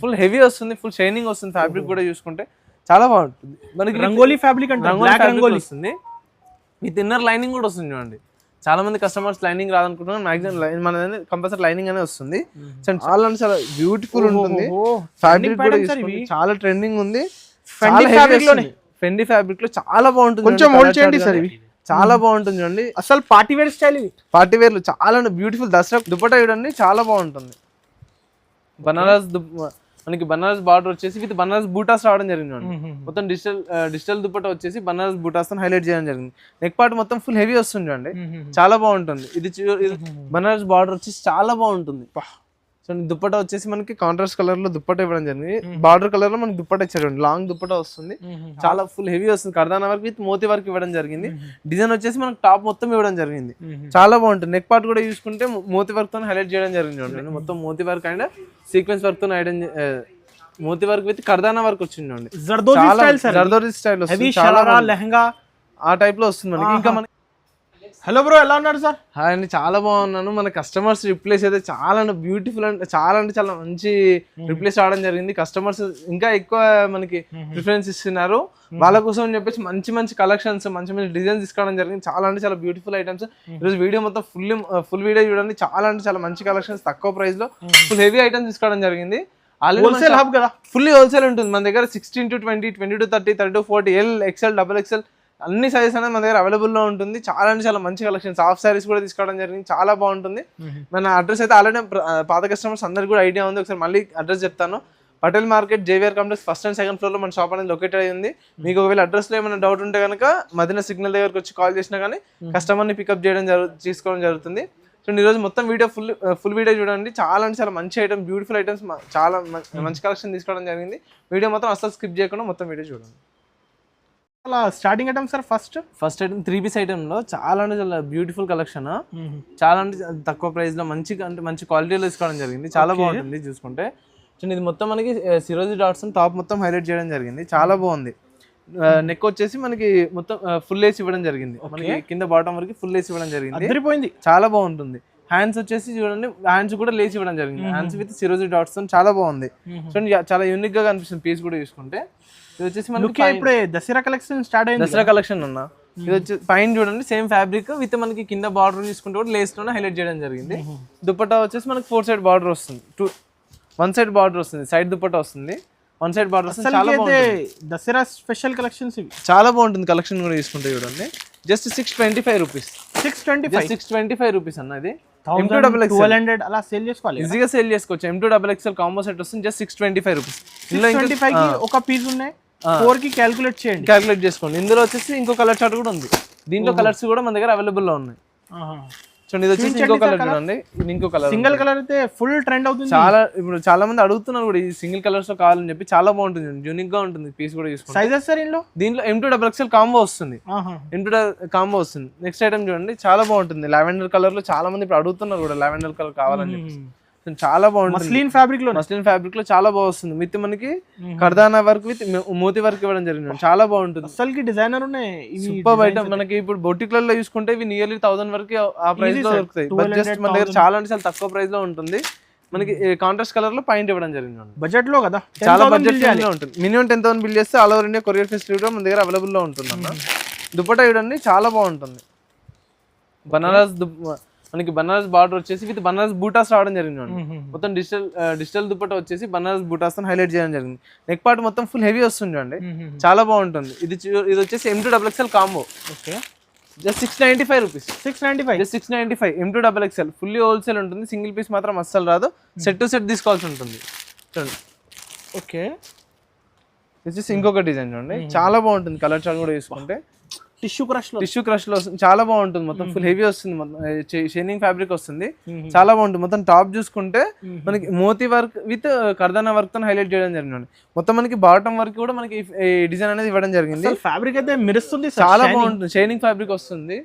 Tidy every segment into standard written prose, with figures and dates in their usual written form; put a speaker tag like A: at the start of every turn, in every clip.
A: Full heavy వస్తుంది, full shining వస్తుంది. Fabric కూడా చూసుకుంటే చాలా బాగుంటుంది. మనకి
B: రంగోలీ ఫ్యాబ్రిక్ అంటే
A: రంగోలీ వస్తుంది, విత్ ఇన్నర్ లైనింగ్ కూడా వస్తుంది చూడండి. చాలా మంది కస్టమర్స్ లైనింగ్ రాదనుకుంటున్నారు, మాక్సిమం మన కంపల్సరీ లైనింగ్ అనే వస్తుంది. చాలా అంటే చాలా బ్యూటిఫుల్ ఉంటుంది. ఫ్యాబ్రిక్ కూడా చాలా ట్రెండింగ్ ఉంది. ఫెండి ఫ్యాబ్రిక్ లో చాలా బాగుంటుంది.
B: కొంచెం హోల్డ్ చేయండి సార్, ఇవి
A: చాలా బాగుంటుంది చూడండి.
B: అసలు పార్టీ వేర్ స్టైల్, ఇది
A: పార్టీ వేర్ లో చాలా బ్యూటిఫుల్. దసరా దుపట్టా చూడండి చాలా బాగుంటుంది. బనారస్ మనకి బనారస్ బార్డర్ వచ్చేసి విత్ బనారస్ బూటాస్ రావడం జరిగింది. మొత్తం డిజిటల్ దుపట్టా వచ్చేసి బనారస్ బూటాస్ తో హైలైట్ చేయడం జరిగింది. నెక్ పార్ట్ మొత్తం ఫుల్ హెవీ వస్తుంది చూడండి, చాలా బాగుంటుంది. ఇది బనారస్ బార్డర్ వచ్చేసి చాలా బాగుంటుంది. సో దుపట్టా వచ్చేసి మనకి కాంట్రాస్ట్ కలర్ లో దుపట్టా ఇవ్వడం జరిగింది. బార్డర్ కలర్ లో మనకి దుపట్టా ఇచ్చారు, లాంగ్ దుపట్టా వస్తుంది, చాలా ఫుల్ హెవీ వస్తుంది. కర్దానా వర్క్ విత్ మోతీ వర్క్ ఇవ్వడం జరిగింది. డిజైన్ వచ్చేసి మనకి టాప్ మొత్తం ఇవ్వడం జరిగింది, చాలా బాగుంటుంది. నెక్ పార్ట్ కూడా చూసుకుంటే మోతీ వర్క్ తో హైలైట్ చేయడం జరిగింది చూడండి. మొత్తం moti work and sequence work తో moti work with kardana work వచ్చింది చూడండి. జర్దోజీ స్టైల్ వస్తుంది, చాలా లెహంగా ఆ టైప్ లో వస్తుంది మనకి. ఇంకా మనకి
B: హలో బ్రో, ఎలా ఉన్నారు సార్?
A: హాయ్ అండి, చాలా బాగున్నాను. మన కస్టమర్స్ రిప్లేస్ అయితే చాలా బ్యూటిఫుల్ అంటే చాలా మంచి రిప్లేస్ రావడం జరిగింది. కస్టమర్స్ ఇంకా ఎక్కువ మనకి ప్రిఫరెన్స్ ఇస్తున్నారు. వాళ్ళ కోసం అని చెప్పేసి మంచి కలెక్షన్స్, మంచి డిజైన్స్ తీసుకోవడం జరిగింది. చాలా బ్యూటిఫుల్ ఐటమ్స్. ఈరోజు వీడియో మొత్తం ఫుల్ వీడియో చూడండి. చాలా మంచి కలెక్షన్స్ తక్కువ ప్రైస్ లో ఫుల్ హెవీ ఐటమ్స్ తీసుకోవడం జరిగింది.
B: హోల్సేల్ హబ్ కదా,
A: ఫుల్లీ హోల్సేల్ ఉంటుంది మన దగ్గర. 16 to 20, 20 to 30, 30 to 40, L, XL, XXL అన్ని సైజెస్ అనేది మన దగ్గర అవైలబుల్ లో ఉంటుంది. చాలా మంచి కలెక్షన్స్, హాఫ్ సారీస్ కూడా తీసుకోవడం జరిగింది, చాలా బాగుంటుంది. మన అడ్రస్ అయితే ఆల్రెడీ పాత కస్టమర్స్ అందరికి కూడా ఐడియా ఉంది. ఒకసారి మళ్ళీ అడ్రస్ చెప్తాను. Patel market, JVR complex, first and second floor లో మన షాప్ అనేది లొకేటెడ్ అయ్యి ఉంది. మీకు ఒకవేళ అడ్రస్ లో ఏమైనా డౌట్ ఉంటే కనుక మదీనా సిగ్నల్ దగ్గరకు వచ్చి కాల్ చేసినా కానీ కస్టమర్ ని పికప్ తీసుకోవడం జరుగుతుంది. సో ఈరోజు మొత్తం వీడియో ఫుల్ వీడియో చూడండి. చాలా మంచి ఐటమ్, బ్యూటిఫుల్ ఐటమ్స్, చాలా మంచి కలెక్షన్ తీసుకోవడం జరిగింది. వీడియో మొత్తం అసలు స్కిప్ చేయకుండా మొత్తం వీడియో చూడండి.
B: అలా starting item sir,
A: first item 3 piece item లో చాలా బ్యూటిఫుల్ కలెక్షన్, చాలా తక్కువ ప్రైస్ లో మంచి క్వాలిటీలో తీసుకోవడం జరిగింది. చాలా బాగుంటుంది చూసుకుంటే. ఇది మొత్తం మనకి సిరోజీ డాట్స్ టాప్ మొత్తం హైలైట్ చేయడం జరిగింది, చాలా బాగుంది. నెక్ వచ్చేసి మనకి మొత్తం ఫుల్ లేస్ ఇవ్వడం జరిగింది. మనకి కింద బాటమ్ వరకు ఫుల్ లేస్ ఇవ్వడం జరిగింది, చాలా బాగుంటుంది. హ్యాండ్స్ వచ్చేసి చూడండి, హ్యాండ్స్ కూడా లేస్ ఇవ్వడం జరిగింది. హ్యాండ్స్ విత్ సిరోజీ డాట్స్ చాలా బాగుంది. చూడండి చాలా యూనిక్ గా కనిపిస్తుంది పీస్ కూడా చూసుకుంటే. ఇది వచ్చేసి మనకి
B: ఇప్పుడే దసరా కలెక్షన్ స్టార్ట్ అయింది.
A: దసరా కలెక్షన్ అన్న ఇది వచ్చి పైన చూడండి సేమ్ ఫ్యాబ్రిక్ విత్ మనకి కింద బార్డర్ తీసుకుంటే కూడా లేస్ లోనే హైలైట్ చేయడం జరిగింది. దుపట్టా వచ్చేసి మనకి 4 side బార్డర్ వస్తుంది, 1 side బార్డర్ వస్తుంది, సైడ్ దుపట్టా వస్తుంది, 1 side బార్డర్ వస్తుంది. చాలా బాగుంటుంది
B: దసరా స్పెషల్ కలెక్షన్స్ ఇవి,
A: చాలా బాగుంటుంది. కలెక్షన్ కూడా తీసుకుంటే చూడండి, జస్ట్ 625 రూపీస్. 625 రూపీస్ అన్న. ఇది
B: M2XL అలా సేల్ చేసుకోవాలి,
A: ఈజీగా సేల్ చేసుకోవచ్చు. M2XL కాంబో సెట్ వస్తుంది జస్ట్ 625 రూపీస్.
B: ఇందులో 625 కి ఒక పీస్ ఉన్నాయి, 4 కి క్యాలిక్యులేట్
A: చేసుకోండి. ఇందులో వచ్చేసి ఇంకో కలర్ చార్ట్ కూడా ఉంది. దీంట్లో కలర్స్ కూడా మన దగ్గర అవైలబుల్ లో ఉన్నాయి. చూడండి, ఇది వచ్చేసి ఇంకో కలర్ చూడండి, ఇంకో కలర్,
B: సింగిల్ కలర్ అయితే ఫుల్ ట్రెండ్ అవుతుంది.
A: ఇప్పుడు చాలా మంది అడుగుతున్నారు కూడా ఈ సింగిల్ కలర్స్ లో కావాలని చెప్పి. చాలా బాగుంటుంది, యూనిక్ గా ఉంటుంది పీస్ కూడా చూసుకోండి.
B: సైజెస్ సార్
A: దీంట్లో M2XL కాంబో వస్తుంది, M2 కాంబో వస్తుంది. నెక్స్ట్ ఐటమ్ చూడండి, చాలా బాగుంటుంది. లావెండర్ కలర్ లో చాలా మంది ఇప్పుడు అడుగుతున్నారు కూడా లావెండర్ కలర్ కావాలని చెప్పి. చాలా బాగుంటుంది. మస్లిన్ ఫ్యాబ్రిక్ లో చాలా బాగుంది. విత్ మనకి కర్దానా వర్క్ విత్ మోతీ వర్క్ ఇవ్వడం జరిగింది, చాలా బాగుంటుంది.
B: అసలు డిజైనర్ ఉన్నాయి,
A: సూపర్ ఐటమ్. మనకి ఇప్పుడు బొటిక్లలో చూసుకుంటే ఇవి నియర్లీ 1000 వరకు ఆ ప్రైస్ లో దొరుకుతాయి. జస్ట్ మన దగ్గర చాలా అంటే చాలా తక్కువ ప్రైస్ లో ఉంటుంది. మనకి కాంట్రాస్ట్ కలర్ లో పాయింట్ ఇవ్వడం జరిగింది.
B: బడ్జెట్ లో కదా,
A: చాలా బడ్జెట్ లో ఉంటుంది. మినిమం 10,000 బిల్ చేస్తే all over India courier facility కూడా మన దగ్గర అవైలబుల్ లో ఉంటుంది అన్న. దుపట్టా చూడండి, చాలా బాగుంటుంది. మనకి బనారస్ బార్డర్ వచ్చేసి విత్ బనారస్ బూటాస్ రావడం జరిగింది. మొత్తం డిజిటల్ దుపట్టా వచ్చేసి బనారస్ బూటాస్ తో హైలైట్ చేయడం జరిగింది. నెక్ పార్ట్ మొత్తం ఫుల్ హెవీ వస్తుంది చూడండి, చాలా బాగుంటుంది. ఇది వచ్చేసి M2XL combo, just 695 rupees. 695 M2XL fully wholesale ఉంటుంది. సింగిల్ పీస్ మాత్రం అస్సలు రాదు, సెట్ టు సెట్ తీసుకోవాల్సి ఉంటుంది. చూడండి,
B: ఓకే.
A: వచ్చేసి ఇంకొక డిజైన్ చూడండి, చాలా బాగుంటుంది. కలర్ చార్ట్ కూడా చూసుకుంటే
B: టిష్యూ
A: క్రష్ లో వస్తుంది, చాలా బాగుంటుంది. మొత్తం ఫుల్ హెవీ వస్తుంది, షైనింగ్ ఫ్యాబ్రిక్ వస్తుంది, చాలా బాగుంటుంది. మొత్తం టాప్ చూసుకుంటే మనకి Moti work with kardana work తో హైలైట్ చేయడం జరిగింది. మొత్తం మనకి బాటమ్ వర్క్ కూడా మనకి డిజైన్ అనేది ఇవ్వడం జరిగింది.
B: ఫ్యాబ్రిక్ అయితే మెరుస్తుంది,
A: చాలా బాగుంటుంది. షైనింగ్ ఫ్యాబ్రిక్ వస్తుంది.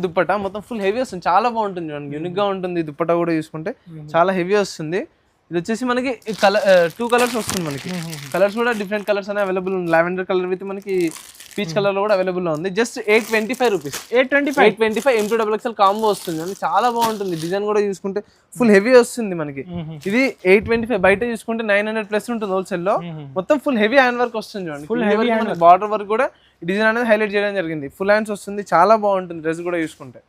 A: దుపట్టా మొత్తం ఫుల్ హెవీ వస్తుంది, చాలా బాగుంటుంది. యూనిక్ గా ఉంటుంది. దుపట్టా కూడా చూసుకుంటే చాలా హెవీ వస్తుంది. ఇది వచ్చేసి మనకి 2 కలర్స్ వస్తుంది. మనకి కలర్స్ కూడా డిఫరెంట్ కలర్స్ అనేవి అవైలబుల్ ఉంది. లావెండర్ కలర్ విత్ మనకి పీచ్ కలర్ లో కూడా అవైలబుల్ లో ఉంది. Just 825 rupees.
B: 825
A: M2XXL కాంబో వస్తుంది అండి. చాలా బాగుంటుంది. డిజైన్ కూడా చూసుకుంటే ఫుల్ హెవీ వస్తుంది మనకి. ఇది 825. బయట చూసుకుంటే 900+ ఉంటుంది హోల్సేల్ లో. మొత్తం ఫుల్ హెవీ హ్యాండ్ వర్క్ వస్తుంది చూడండి. ఫుల్ హెవీ బార్డర్ వర్క్ కూడా డిజైన్ అనేది హైలైట్ చేయడం జరిగింది. ఫుల్ హ్యాండ్స్ వస్తుంది. చాలా బాగుంటుంది డ్రెస్ కూడా చూసుకుంటే.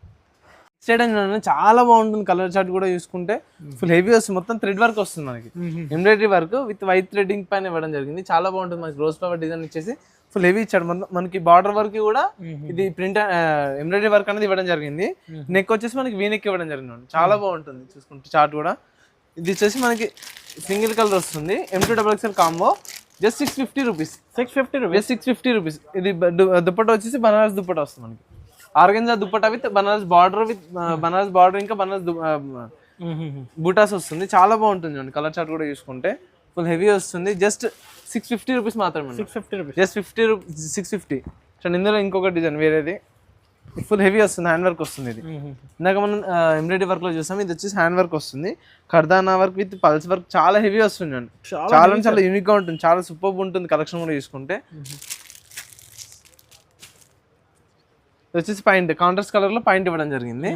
A: సైడ్ చాలా బాగుంటుంది. కలర్ చార్ట్ కూడా చూసుకుంటే ఫుల్ హెవీ వస్తుంది. మొత్తం థ్రెడ్ వర్క్ వస్తుంది మనకి. Embroidery work with white threading పైన ఇవ్వడం జరిగింది. చాలా బాగుంటుంది. మనకి రోజ్ ఫ్లవర్ డిజైన్ ఇచ్చేసి ఫుల్ హెవీ ఇచ్చాడు. మనకి బార్డర్ వర్క్ కూడా ఇది ప్రింట్ ఎంబ్రాయిడరీ వర్క్ అనేది ఇవ్వడం జరిగింది. నెక్ వచ్చేసి మనకి వీ నెక్ ఇవ్వడం జరిగింది. చాలా బాగుంటుంది చూసుకుంటే చార్ట్ కూడా. ఇది వచ్చేసి మనకి సింగిల్ కలర్ వస్తుంది. M2XXL combo just 650 rupees. 650 rupees. ఇది దుపట్టా వచ్చేసి బనారస్ దుపట్టా వస్తుంది మనకి. Organza dupatta with Banaras border ఇంకా బనారస్ బూటాస్ వస్తుంది. చాలా బాగుంటుంది చూడండి. కలర్ చార్ట్ కూడా చూసుకుంటే ఫుల్ హెవీ వస్తుంది. జస్ట్ 650 రూపీస్ మాత్రమే. 650 రూపీస్. జస్ట్ 650. చూడండి ఇందులో ఇంకొక డిజైన్ వేరేది ఫుల్ హెవీ వస్తుంది. హ్యాండ్ వర్క్ వస్తుంది. ఇది ఇందాక మనం ఎంబ్రాయిడరీ వర్క్ లో చూసాం. ఇది వచ్చేసి హ్యాండ్ వర్క్ వస్తుంది. కర్దానా వర్క్ విత్ పల్స్ వర్క్ చాలా హెవీ వస్తుంది అండి. చాలా యూనిక్ గా ఉంటుంది. చాలా సూపర్ ఉంటుంది కలెక్షన్ కూడా చూసుకుంటే. వచ్చేసి పాయింట్ కాంట్రాస్ట్ కలర్ లో పాయింట్ ఇవ్వడం జరిగింది.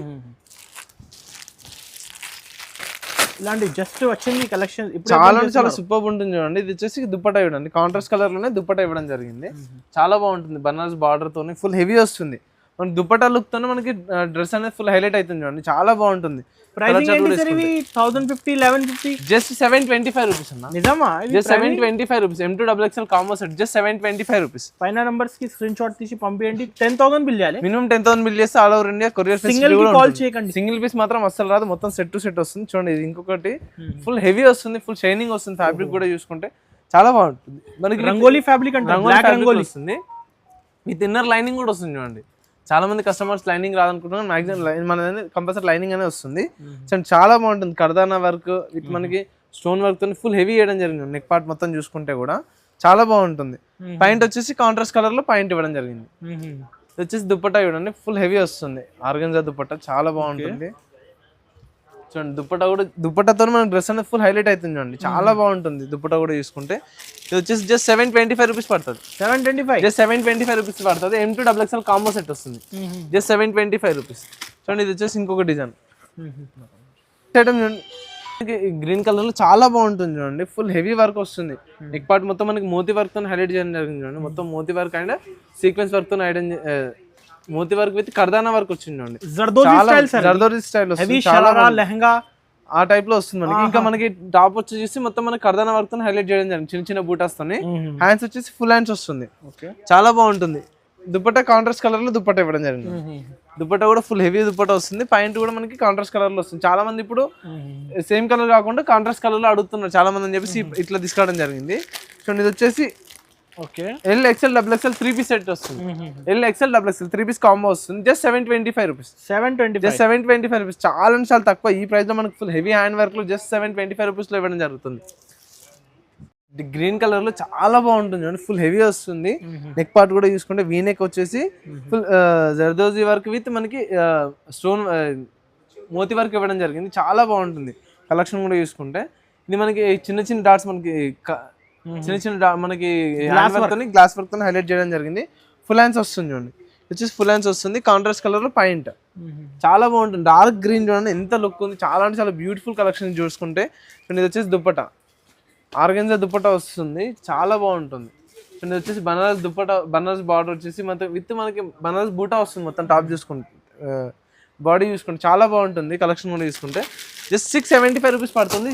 B: ఇలాంటి జస్ట్ వచ్చింది కలెక్షన్
A: చాలా సూపర్ ఉంటుంది చూడండి. ఇది వచ్చేసి దుపట్టా ఇవ్వడం కాంట్రాస్ట్ కలర్ లోనే దుపట్టా ఇవ్వడం జరిగింది. చాలా బాగుంటుంది. బనారస్ బార్డర్ తోని ఫుల్ హెవీ వస్తుంది. మన దుపట్టా లుక్ తోనే మనకి డ్రెస్ అనేది ఫుల్ హైలైట్ అవుతుంది చూడండి. చాలా బాగుంటుంది.
B: ప్రైసింగ్ ఏంటి సార్ ఇవి? 1050 1150
A: జస్ట్ 725 రూపీస్ అన్న.
B: నిజమా?
A: Just 725 rupees. M2XXL combo set just 725 rupees.
B: పైన నంబర్స్ కి స్క్రీన్ షాట్ తీసి పంపియండి. 10,000 బిల్ చేయాలి.
A: మినిమం 10,000 బిల్ చేస్తే all over India courier
B: single కి కాల్ చేయకండి.
A: సింగిల్ పీస్ మాత్రం అస్సలు రాదు. మొత్తం సెట్ టు సెట్ వస్తుంది చూడండి. ఇది ఇంకొకటి ఫుల్ హెవీ వస్తుంది. ఫుల్ షైనింగ్ వస్తుంది. ఫ్యాబ్రిక్ కూడా చూసుకుంటే చాలా బాగుంటుంది. మనకి
B: రంగోలీ ఫ్యాబ్రిక్ అంటే బ్లాక్ రంగోలీ
A: వస్తుంది. విత్ ఇన్నర్ లైనింగ్ కూడా వస్తుంది చూడండి. చాలా మంది కస్టమర్స్ లైనింగ్ రాదనుకుంటున్నారు. మాక్సిమం మన కంపల్సరీ లైనింగ్ అనే వస్తుంది. చాలా బాగుంటుంది. కర్దానా వర్క్ విత్ మనకి స్టోన్ వర్క్ తో ఫుల్ హెవీ చేయడం జరిగింది. నెక్ పార్ట్ మొత్తం చూసుకుంటే కూడా చాలా బాగుంటుంది. పాయింట్ వచ్చేసి కాంట్రాస్ట్ కలర్ లో పాయింట్ ఇవ్వడం జరిగింది. వచ్చేసి దుపట్టా చూడండి ఫుల్ హెవీ వస్తుంది. ఆర్గంజా దుపట్టా చాలా బాగుంటుంది చూడండి. దుపట్టాతో మన డ్రెస్ అనేది ఫుల్ హైలైట్ అవుతుంది చూడండి. చాలా బాగుంటుంది. దుపట్టా కూడా చూసుకుంటే ఇది వచ్చేసి జస్ట్ 725 రూపీస్ పడుతుంది.
B: 725
A: జస్ట్ 725 రూపీస్ పడుతుంది. M2XXL కాంబో సెట్ వస్తుంది. Just 725 rupees. చూడండి ఇది వచ్చేసి ఇంకొక డిజైన్ గ్రీన్ కలర్ లో చాలా బాగుంటుంది చూడండి. ఫుల్ హెవీ వర్క్ వస్తుంది. నెక్ పార్ట్ మొత్తం మనకి మోతీ వర్క్ తో హైలైట్ చేయడం జరిగింది చూడండి. మొత్తం moti work and sequence work తో moti work with kardana work వచ్చింది చూడండి. జర్దోజీ స్టైల్ వస్తుంది. చాలా లెహంగా ఆ టైప్ లో వస్తుంది మనకి. ఇంకా మనకి టాప్ వచ్చేసి మొత్తం మనకి కర్దానా వర్క్ తో హైలైట్ చేయడం జరిగింది. చిన్న చిన్న బూటాస్ తోని. హ్యాండ్స్ వచ్చేసి ఫుల్ హ్యాండ్స్ వస్తుంది. చాలా బాగుంటుంది. దుపట్టా కాంట్రాస్ట్ కలర్ లో దుపట్టా ఇవ్వడం జరిగింది. దుపట్టా కూడా ఫుల్ హెవీ దుపట్టా వస్తుంది. పాయింట్ కూడా మనకి కాంట్రాస్ట్ కలర్ లో వస్తుంది. చాలా మంది ఇప్పుడు సేమ్ కలర్ కాకుండా కాంట్రాస్ట్ కలర్ లో అడుగుతున్నారు చాలా మంది అని చెప్పేసి ఇట్లా తీసుకోవడం జరిగింది. చూడండి ఇది వచ్చేసి LXL XXL 3 పీస్ సెట్ వస్తుంది. LXL XXL 3 పీస్ కాంబో వస్తుంది. Just 725 rupees. 725 రూపీస్. చాలా తక్కువ. ఈ ప్రైస్ లో మనకి ఫుల్ హెవీ హ్యాండ్ వర్క్ లో జస్ట్ 725 రూపీస్ లో ఇవ్వడం జరుగుతుంది. గ్రీన్ కలర్ లో చాలా బాగుంటుంది చూడండి. ఫుల్ హెవీ వస్తుంది. నెక్ పార్ట్ కూడా చూసుకుంటే వీ నెక్ వచ్చేసి ఫుల్ జర్దోజీ వర్క్ విత్ మనకి స్టోన్ మోతీ వర్క్ ఇవ్వడం జరిగింది. చాలా బాగుంటుంది. కలెక్షన్ కూడా చూసుకుంటే ఇది మనకి చిన్న చిన్న డాట్స్ మనకి మనకి గ్లాస్ వర్క్ తో హైలైట్ చేయడం జరిగింది. ఫుల్ హ్యాండ్స్ వస్తుంది చూడండి. వచ్చేసి ఫుల్ హ్యాండ్స్ వస్తుంది. కాంట్రాస్ట్ కలర్ లో పాయింట్ చాలా బాగుంటుంది. డార్క్ గ్రీన్ చూడండి ఎంత లుక్ ఉంది. చాలా అంటే చాలా బ్యూటిఫుల్ కలెక్షన్ చూసుకుంటే. ఇది వచ్చేసి దుపట్టా ఆర్గంజా దుపట్టా వస్తుంది. చాలా బాగుంటుంది. ఇది వచ్చేసి బనారస్ దుపట్టా బనారస్ బార్డర్ వచ్చేసి మొత్తం విత్ మనకి బనారస్ బూటా వస్తుంది. మొత్తం టాప్ చూసుకుంటే బాడీ చూసుకుంటే చాలా బాగుంటుంది. కలెక్షన్ కూడా చూసుకుంటే జస్ట్ 675 రూపీస్ పడుతుంది.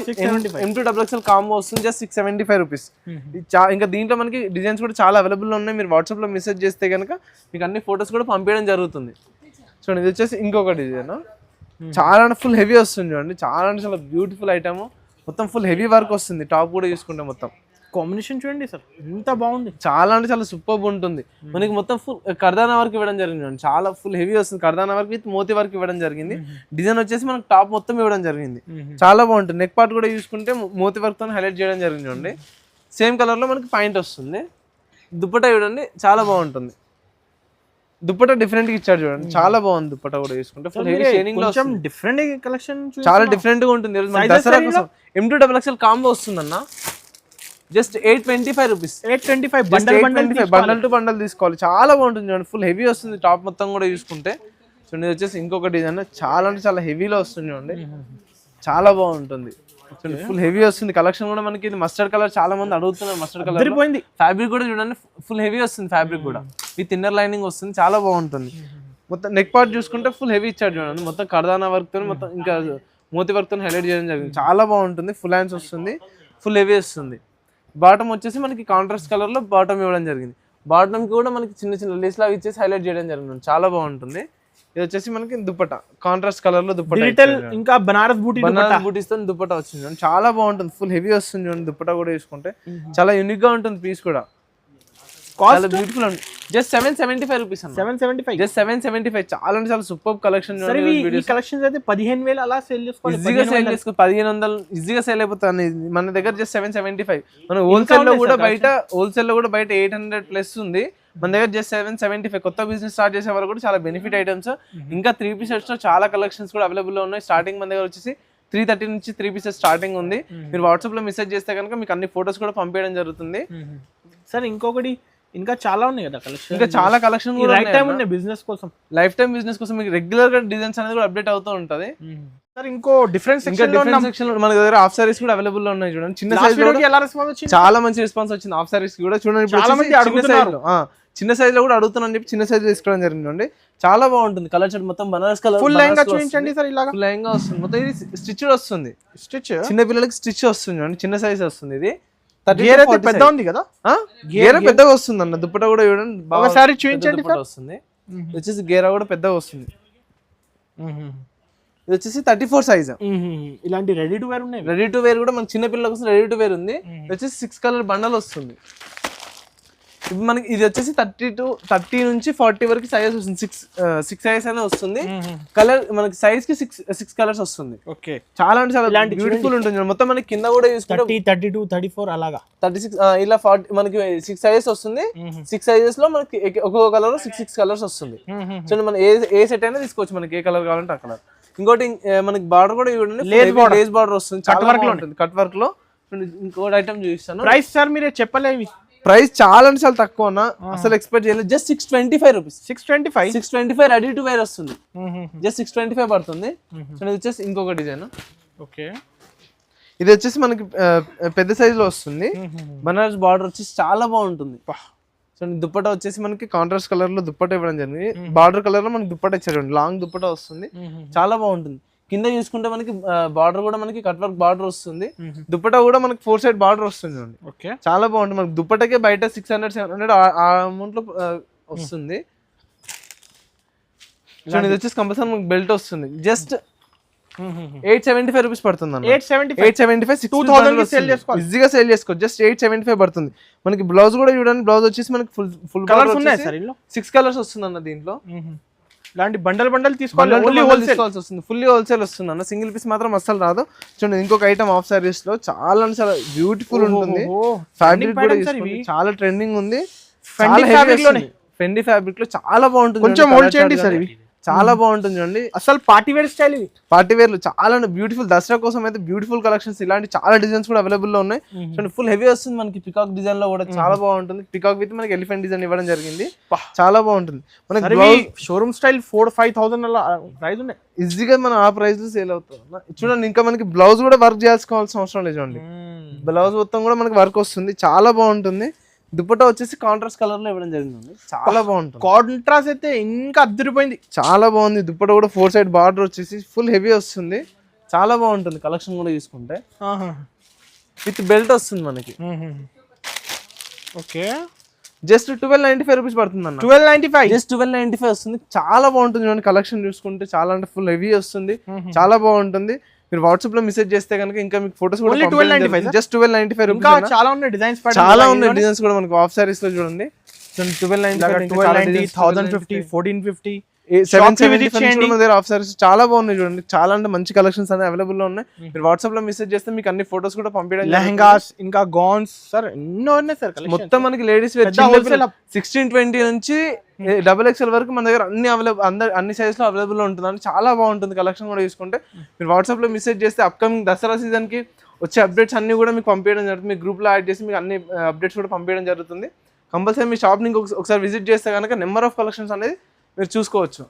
A: M2XXL కాంబో వస్తుంది. Just 675 rupees. ఇంకా దీంట్లో మనకి డిజైన్స్ కూడా చాలా అవైలబుల్ ఉన్నాయి. మీరు వాట్సాప్ లో మెసేజ్ చేస్తే కనుక మీకు అన్ని ఫొటోస్ కూడా పంపించడం జరుగుతుంది. చూడండి ఇది వచ్చేసి ఇంకొక డిజైన్. చాలా ఫుల్ హెవీ వస్తుంది చూడండి. చాలా బ్యూటిఫుల్ ఐటమ్. మొత్తం ఫుల్ హెవీ వర్క్ వస్తుంది. టాప్ కూడా చూసుకుంటే మొత్తం
B: కాంబినేషన్ చూడండి సార్ ఎంత బాగుంది.
A: చాలా అంటే చాలా సూపర్ ఉంటుంది. మనకి మొత్తం ఫుల్ కర్దానా వర్క్ ఇవ్వడం జరిగింది. చాలా ఫుల్ హెవీ వస్తుంది. కర్దానా వర్క్ విత్ మోతీ వర్క్ ఇవ్వడం జరిగింది. డిజైన్ వచ్చేసి మనకి టాప్ మొత్తం ఇవ్వడం జరిగింది. చాలా బాగుంటుంది. నెక్ పార్ట్ కూడా చూసుకుంటే మోతీ వర్క్ తో హైలైట్ చేయడం జరిగింది చూడండి. సేమ్ కలర్ లో మనకి పాయింట్ వస్తుంది. దుపట్టా చూడండి చాలా బాగుంటుంది. దుపట్టా డిఫరెంట్ గా ఇచ్చాడు చూడండి. చాలా బాగుంది. దుపట్టా కూడా చూసుకుంటే ఫుల్ హెవీ షైనింగ్ లో
B: డిఫరెంట్ కలెక్షన్
A: చాలా డిఫరెంట్ గా ఉంటుంది. దసరా కోసం M2XXL కాంబో వస్తుందన్న. Just 825 rupees.
B: 825
A: bundle to bundle తీసుకోవాలి. చాలా బాగుంటుంది చూడండి, ఫుల్ హెవీ వస్తుంది టాప్ మొత్తం కూడా చూసుకుంటే. చూడండి ఇది వచ్చేసి ఇంకొక డిజైన్, చాలా అంటే చాలా హెవీలో వస్తుంది చూడండి, చాలా బాగుంటుంది. ఫుల్ హెవీ వస్తుంది కలెక్షన్ కూడా మనకి. ఇది మస్టర్డ్ కలర్ చాలా మంది అడుగుతున్నారు, మస్టర్డ్ కలర్ పోయింది. ఫ్యాబ్రిక్ కూడా చూడండి ఫుల్ హెవీ వస్తుంది, ఫ్యాబ్రిక్ కూడా విత్ ఇన్నర్ లైనింగ్ వస్తుంది, చాలా బాగుంటుంది. మొత్తం నెక్ పార్ట్ చూసుకుంటే ఫుల్ హెవీ ఇచ్చాడు చూడండి, మొత్తం కర్దానా వర్క్ తో మొత్తం ఇంకా మోతి వర్క్ తో హైలైట్ చేయడం జరిగింది, చాలా బాగుంటుంది. ఫుల్ హ్యాండ్స్ వస్తుంది, ఫుల్ హెవీ వస్తుంది. బాటమ్ వచ్చేసి మనకి కాంట్రాస్ట్ కలర్ లో బాటమ్ ఇవ్వడం జరిగింది. బాటమ్ కి కూడా మనకి చిన్న చిన్న లేస్ లాగా ఇచ్చేసి హైలైట్ చేయడం జరిగింది, చాలా బాగుంటుంది. ఇది వచ్చేసి మనకి దుపట్టా కాంట్రాస్ట్ కలర్ లో దుపట్టా,
B: ఇంకా బనారస్
A: బూటీస్ తో దుపట్టా వచ్చింది, చాలా బాగుంటుంది. ఫుల్ హెవీ వస్తుంది చూడండి, దుపట్టా కూడా చూసుకుంటే చాలా యూనిక్ గా ఉంటుంది. పీస్ కూడా చాలా బ్యూటిఫుల్ ఉంది. Just 775 rupees.
B: 775
A: జస్ట్ 775. చాలా అంటే చాలా సూపర్ కలెక్షన్.
B: ఈ కలెక్షన్స్ అయితే 15,000 అలా సేల్ చేసుకోవాలి,
A: ఈజీగా సేల్ చేసుకో. 1500 ఈజీగా సేల్ అయిపోతుంది మన దగ్గర. జస్ట్ 775. మన హోల్సేల్ లో కూడా బయట 800 ప్లస్ ఉంది, మన దగ్గర జస్ట్ 775. కొత్త బిజినెస్ స్టార్ట్ చేసే వాళ్ళు కూడా చాలా బెనిఫిట్ ఐటమ్స్. ఇంకా 3 పీసెస్ లో చాలా కలెక్షన్స్ కూడా అవైలబుల్ లో ఉన్నాయి. స్టార్టింగ్ మన దగ్గర వచ్చేసి 330 నుంచి 3 పీసెస్ స్టార్టింగ్ ఉంది. మీరు వాట్సాప్ లో మెసేజ్ చేస్తే కనుక మీకు అన్ని ఫొటోస్ కూడా పంపించడం జరుగుతుంది.
B: సార్ ఇంకొకటి ఇంకా చాలా ఉన్నాయి కదా కలెక్షన్,
A: ఇంకా చాలా కలెక్షన్ కూడా
B: లైఫ్ టైం ఉన్నాయి బిజినెస్ కోసం.
A: లైఫ్ టైం బిజినెస్ కోసం మీకు రెగ్యులర్ గా డిజైన్స్ అనేది కూడా అప్డేట్ అవుతూ ఉంటది.
B: సార్ ఇంకో డిఫరెంట్ సెక్షన్
A: మన దగ్గర హాఫ్ సారీస్ కూడా అవైలబుల్ లో ఉన్నాయి చూడండి. చిన్న సైజ్ లో
B: ఎలా రెస్పాన్స్ వచ్చింది,
A: చాలా మంచి రెస్పాన్స్ వచ్చింది. హాఫ్ సారీస్ కూడా చూడండి,
B: చాలా మంది అడుగుతున్నారు.
A: చిన్న సైజ్ లో కూడా అడుగుతున్నాను చెప్పి చిన్న సైజ్ తీసుకోవడం జరిగిందండి, చాలా బాగుంటుంది. కలర్ షర్ట్ మొత్తం బనారస్ కలర్,
B: ఫుల్ లెహంగా చూపించండి సార్. ఇలాగా
A: ఫుల్ లెహంగా వస్తుంది మొత్తం. ఇది స్టిచ్ వస్తుంది, చిన్న పిల్లలకి స్టిచ్ వస్తుంది చూడండి, చిన్న సైజ్ వస్తుంది. ఇది
B: పెద్ద ఉంది కదా,
A: గేరా పెద్దగా వస్తుంది అన్న. దుపట్టా కూడా చూడండి,
B: ఒకసారి చూపించండి
A: వస్తుంది. వచ్చేసి గేరా కూడా పెద్దగా వస్తుంది. ఇది వచ్చేసి 34 సైజ్.
B: ఇలాంటి రెడీ టు వేర్ ఉన్నాయి.
A: రెడీ టు వేర్ కూడా మన చిన్న పిల్లల కోసం రెడీ టు వేర్ ఉంది. వచ్చేసి 6 కలర్ బండల్ వస్తుంది. ఇప్పుడు మనకి ఇది వచ్చేసి 30 నుంచి 40 వరకు సైజ్ వస్తుంది. 6 సైజ్ అనే వస్తుంది. కలర్ మనకి సైజ్ కి 6 కలర్స్ వస్తుంది.
B: ఓకే,
A: చాలా అంటే చాలా బ్యూటిఫుల్ ఉంటుంది. మొత్తం మనకి కింద కూడా చూసుకుంటే
B: 32, 34 అలాగా
A: 36 ఇలా 40 మనకి 6 సైజెస్ వస్తుంది. 6 సైజెస్ లో మనకి ఒక్కొక్క కలర్ 6 కలర్స్ వస్తుంది. సో మనం ఏ సెట్ అయినా తీసుకోవచ్చు, మనకి ఏ కలర్ కావాలంటే ఆ కలర్. ఇంకోటి మనకి బార్డర్ కూడా చూడండి, లేస్ బార్డర్ వస్తుంది, కట్ వర్క్ లో ఉంటుంది. కట్ వర్క్ లో ఇంకోటి ఐటమ్ చూపిస్తాను.
B: ప్రైస్ సార్ మీరే చెప్పలేవి,
A: ప్రైస్ చాలా అంటే చాలా తక్కువ, అసలు ఎక్స్పెక్ట్ చేయలేదు. Just 625 rupees. 625 ready to wear వస్తుంది. జస్ట్ 625 పడుతుంది. ఇది వచ్చేసి ఇంకొక డిజైన్.
B: ఓకే,
A: ఇది వచ్చేసి మనకి పెద్ద సైజ్ లో వస్తుంది. బనారస్ బార్డర్ వచ్చేసి చాలా బాగుంటుంది. సో దుప్పటా వచ్చేసి మనకి కాంట్రాస్ట్ కలర్ లో దుప్పటా ఇవ్వడం జరిగింది. బార్డర్ కలర్ లో మనకి దుప్పటా ఇచ్చాడు, లాంగ్ దుప్పటా వస్తుంది, చాలా బాగుంటుంది. కింద చూసుకుంటే మనకి బార్డర్ కూడా మనకి కట్ వర్క్ బార్డర్ వస్తుంది. దుపట్టా కూడా మనకి 4 సైడ్ బార్డర్ వస్తుంది చూడండి.
B: ఓకే,
A: చాలా బాగుంటుంది. మనకి దుపట్టాకే బయట 600-700 ఆ అమౌంట్ లో వస్తుంది. చూడండి ఇది వచ్చేసి కంపల్సరీ మనకి బెల్ట్ వస్తుంది. జస్ట్ 875 రూపీస్ పడుతుంది అన్న. 875 2000 ఈజీగా సేల్ చేసుకోవచ్చు. జస్ట్ 875 పడుతుంది. మనకి బ్లౌజ్ కూడా చూడండి, బ్లౌజ్ వచ్చేసి మనకి ఫుల్
B: కలర్స్ ఉన్నాయి సార్.
A: 6 కలర్స్ వస్తుంది అన్న దీంట్లో.
B: ఇలాంటి బండల్ తీసుకోవాలి,
A: తీసుకోవాల్సి వస్తుంది. ఫుల్లీ హోల్సేల్ వస్తుంది అన్న, సింగిల్ పీస్ మాత్రం అస్సలు రాదు. చూడండి ఇంకొక ఐటమ్ హాఫ్ సారీస్ లో చాలా అంటే చాలా బ్యూటిఫుల్ ఉంటుంది. ఫ్యాబ్రిక్ కూడా చాలా ట్రెండింగ్ ఉంది. ఫెండి ఫ్యాబ్రిక్ లో చాలా బాగుంటుంది.
B: కొంచెం హోల్డ్ చేయండి సార్, ఇవి
A: చాలా బాగుంటుంది చూడండి.
B: అసలు పార్టీ వేర్ స్టైల్, ఇవి
A: పార్టీ వేర్ లో చాలా బ్యూటిఫుల్. దసరా కోసం అయితే బ్యూటిఫుల్ కలెక్షన్స్, ఇలాంటి చాలా డిజైన్స్ కూడా అవైలబుల్ లో ఉన్నాయి. చూడండి ఫుల్ హెవీ వస్తుంది. మనకి పికాక్ డిజైన్ లో కూడా చాలా బాగుంటుంది. పికాక్ విత్ మనకి ఎలిఫెంట్ డిజైన్ ఇవ్వడం జరిగింది, చాలా బాగుంటుంది. మనకి
B: షోరూమ్ స్టైల్ 4-5,000 అలా ప్రైస్ ఉన్నాయి.
A: ఈజీగా మనం ఆ ప్రైస్ లో సేల్ అవుతాం. చూడండి ఇంకా మనకి బ్లౌజ్ కూడా వర్క్ చేయాల్సిన అవసరం లేదు చూడండి. బ్లౌజ్ మొత్తం కూడా మనకి వర్క్ వస్తుంది, చాలా బాగుంటుంది. దుపట్టా వచ్చేసి కాంట్రాస్ట్ కలర్ లో ఇవ్వడం జరిగింది, చాలా బాగుంటుంది.
B: కాంట్రాస్ట్ అయితే ఇంకా అద్దరిపోయింది,
A: చాలా బాగుంది. దుపట్టా కూడా 4 సైడ్ బార్డర్ వచ్చేసి ఫుల్ హెవీ వస్తుంది, చాలా బాగుంటుంది. కలెక్షన్ కూడా తీసుకుంటే విత్ బెల్ట్ వస్తుంది మనకి.
B: ఓకే,
A: జస్ట్ 1295 రూపీస్ పడుతుంది అన్న.
B: 1295,
A: జస్ట్ 1295 వస్తుంది, చాలా బాగుంటుంది. చూడండి కలెక్షన్ చూసుకుంటే చాలా అంటే ఫుల్ హెవీ వస్తుంది, చాలా బాగుంటుంది. మీరు వాట్సాప్ లో మెసేజ్ చేస్తే కనుక ఇంకా మీకు ఫోటోస్ కూడా జస్ట్ 1295 రూపీస్.
B: చాలా ఉన్నాయి డిజైన్స్,
A: చాలా ఉన్నాయి డిజైన్స్ కూడా మనకి ఆఫ్ సారీస్ లో చూడండి.
B: 1290, 1050, 1450,
A: 770 ఆఫ్ సారీస్ చాలా బాగున్నాయి చూడండి. చాలా అంటే మంచి కలెక్షన్స్ అనేవి అవైలబుల్ లో ఉన్నాయి. మీరు వాట్సాప్ లో మెసేజ్ చేస్తే మీకు అన్ని ఫోటోస్ కూడా పంపించడం.
B: లెహంగాస్ ఇంకా గౌన్స్ సార్ ఎన్నో ఉన్నాయి సార్.
A: మొత్తం మనకి లేడీస్ వేర్ 16-20 నుంచి XXL వరకు మన దగ్గర అన్ని అవైలబుల్, అన్ని సైజ్ లో అవైలబుల్ లో ఉంటుంది. చాలా బాగుంటుంది కలెక్షన్ కూడా చూసుకుంటే. మీరు వాట్సాప్ లో మెసేజ్ చేస్తే అప్కమింగ్ దసరా సీజన్ కి వచ్చే అప్డేట్స్ అన్ని కూడా మీకు పంపించడం జరుగుతుంది. మీ గ్రూప్లో యాడ్ చేసి మీకు అన్ని అప్డేట్స్ కూడా పంపించడం జరుగుతుంది. కంపల్సరీ మీ షాప్ని ఒకసారి విజిట్ చేస్తే కనుక నెంబర్ ఆఫ్ కలెక్షన్స్ అనేది మీరు చూసుకోవచ్చు.